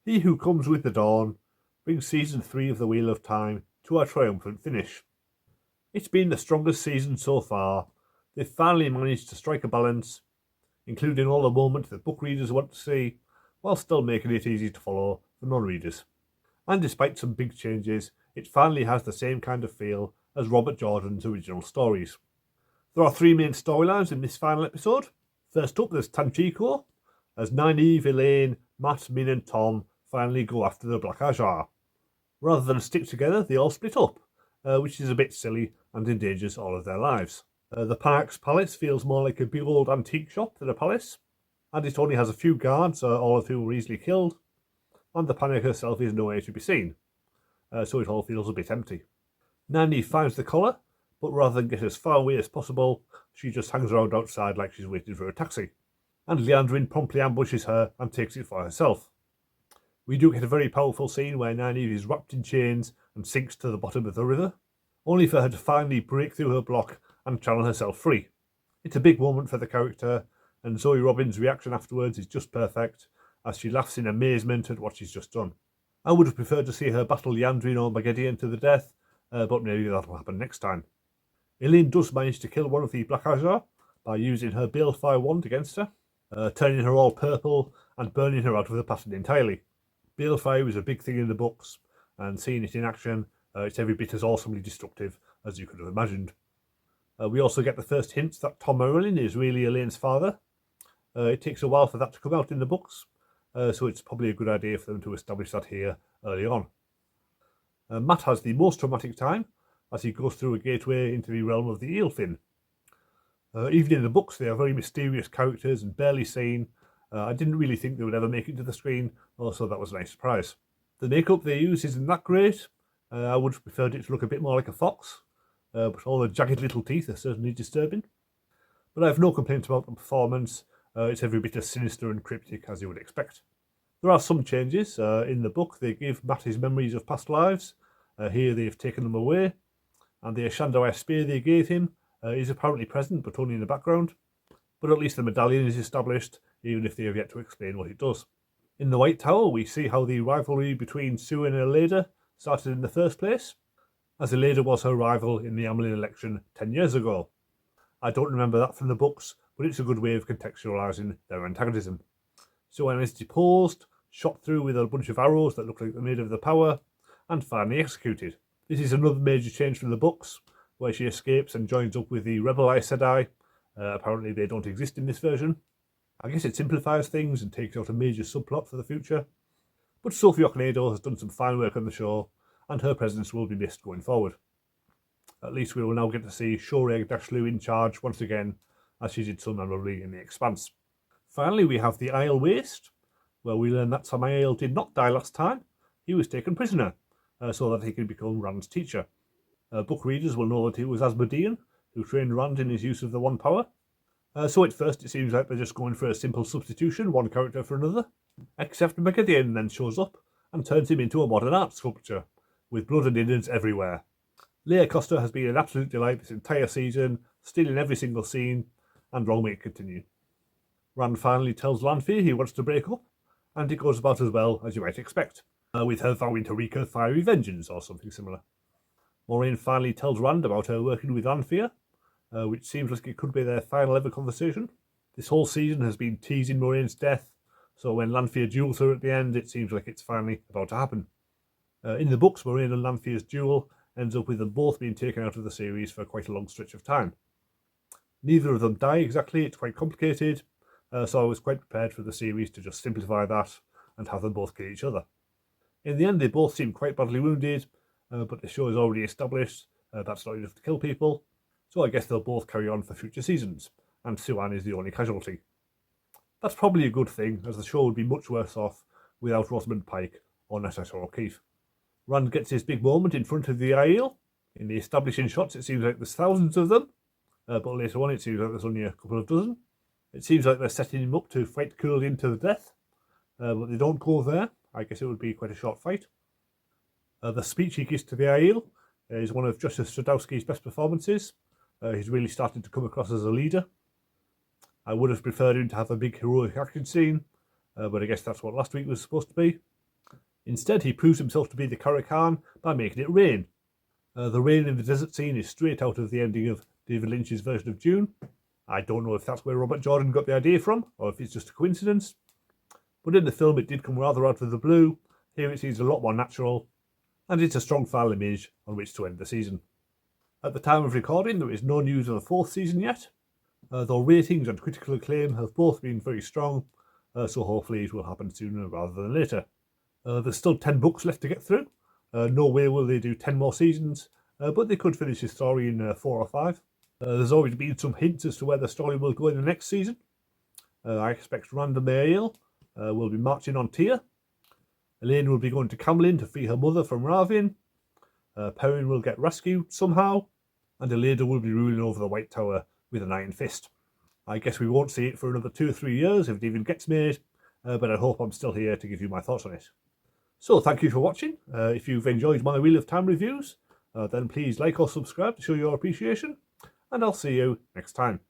He who comes with the dawn brings season 3 of the Wheel of Time to a triumphant finish. It's been the strongest season so far. They've finally managed to strike a balance, including all the moments that book readers want to see, while still making it easy to follow for non-readers. And despite some big changes, it finally has the same kind of feel as Robert Jordan's original stories. There are 3 main storylines in this final episode. First up, there's Tanchico, as Nynaeve, Elaine, Mat, Min and Tom finally go after the Black Ajah. Rather than stick together, they all split up, which is a bit silly and endangers all of their lives. The Panax Palace feels more like a big old antique shop than a palace, and it only has a few guards, all of whom were easily killed, and the Panic herself is nowhere to be seen, so it all feels a bit empty. Nynaeve finds the collar, but rather than get as far away as possible, she just hangs around outside like she's waiting for a taxi, and Liandrin promptly ambushes her and takes it for herself. We do get a very powerful scene where Nynaeve is wrapped in chains and sinks to the bottom of the river, only for her to finally break through her block and channel herself free. It's a big moment for the character, and Zoe Robin's reaction afterwards is just perfect, as she laughs in amazement at what she's just done. I would have preferred to see her battle Liandrin or Magedian to the death, but maybe that'll happen next time. Elaine does manage to kill one of the Black Ajah by using her Balefire wand against her, turning her all purple and burning her out of the pattern entirely. Balefire was a big thing in the books, and seeing it in action, it's every bit as awesomely destructive as you could have imagined. We also get the first hints that Tom Merlin is really Elaine's father. It takes a while for that to come out in the books, so it's probably a good idea for them to establish that here early on. Mat has the most traumatic time as he goes through a gateway into the realm of the Eelfin. Even in the books, they are very mysterious characters and barely seen. I didn't really think they would ever make it to the screen, so that was a nice surprise. The makeup they use isn't that great. I would have preferred it to look a bit more like a fox, but all the jagged little teeth are certainly disturbing. But I have no complaints about the performance. It's every bit as sinister and cryptic as you would expect. There are some changes. In the book, they give Mat his memories of past lives. Here they've taken them away, and the Ashandawai spear they gave him is apparently present, but only in the background. But at least the medallion is established, even if they have yet to explain what it does. In the White Tower, we see how the rivalry between Sue and Eleda started in the first place, as Eleda was her rival in the Amelin election 10 years ago. I don't remember that from the books, but it's a good way of contextualising their antagonism. Sue is deposed, shot through with a bunch of arrows that look like they're made of the power, and finally executed. This is another major change from the books, where she escapes and joins up with the Rebel Aes Sedai. Apparently they don't exist in this version. I guess it simplifies things and takes out a major subplot for the future. But Sophie Okonedo has done some fine work on the show, and her presence will be missed going forward. At least we will now get to see Shoreg Dashlu in charge once again, as she did so memorably in The Expanse. Finally, we have the Isle Waste, where we learn that Samael did not die last time. He was taken prisoner, so that he could become Rand's teacher. Book readers will know that it was Asmodean who trained Rand in his use of the One Power. So at first it seems like they're just going for a simple substitution, one character for another. Except Magedian then shows up and turns him into a modern art sculpture, with blood and innards everywhere. Leia Costa has been an absolute delight this entire season, stealing every single scene, and long may it continue. Rand finally tells Lanfear he wants to break up, and it goes about as well as you might expect, with her vowing to wreak her fiery vengeance or something similar. Moraine finally tells Rand about her working with Lanfear, which seems like it could be their final ever conversation. This whole season has been teasing Moraine's death, so when Lanfear duels her at the end, it seems like it's finally about to happen. In the books, Moraine and Lanfear's duel ends up with them both being taken out of the series for quite a long stretch of time. Neither of them die exactly, it's quite complicated, so I was quite prepared for the series to just simplify that and have them both kill each other. In the end, they both seem quite badly wounded, but the show is already established that's not enough to kill people, so I guess they'll both carry on for future seasons, and Siwan is the only casualty. That's probably a good thing, as the show would be much worse off without Rosamund Pike or Natasha O'Keefe. Rand gets his big moment in front of the Aiel. In the establishing shots, it seems like there's thousands of them, but later on it seems like there's only a couple of dozen. It seems like they're setting him up to fight Cúrlín to the death, but they don't go there. I guess it would be quite a short fight. The speech he gives to the Aiel is one of Justice Stradowski's best performances. He's really started to come across as a leader. I would have preferred him to have a big heroic action scene, but I guess that's what last week was supposed to be. Instead, he proves himself to be the Karakan by making it rain. The rain in the desert scene is straight out of the ending of David Lynch's version of Dune. I don't know if that's where Robert Jordan got the idea from, or if it's just a coincidence. But in the film it did come rather out of the blue. Here it seems a lot more natural, and it's a strong final image on which to end the season. At the time of recording, there is no news of the fourth season yet, though ratings and critical acclaim have both been very strong, so hopefully it will happen sooner rather than later. There's still 10 books left to get through. No way will they do 10 more seasons, but they could finish the story in 4 or 5. There's already been some hints as to where the story will go in the next season. I expect Rand and Mael will be marching on Tyr. Elaine will be going to Camlin to free her mother from Ravin. Perrin will get rescued somehow, and Elada will be ruling over the White Tower with an iron fist. I guess we won't see it for another 2 or 3 years if it even gets made, but I hope I'm still here to give you my thoughts on it. So thank you for watching. If you've enjoyed my Wheel of Time reviews, then please like or subscribe to show your appreciation, and I'll see you next time.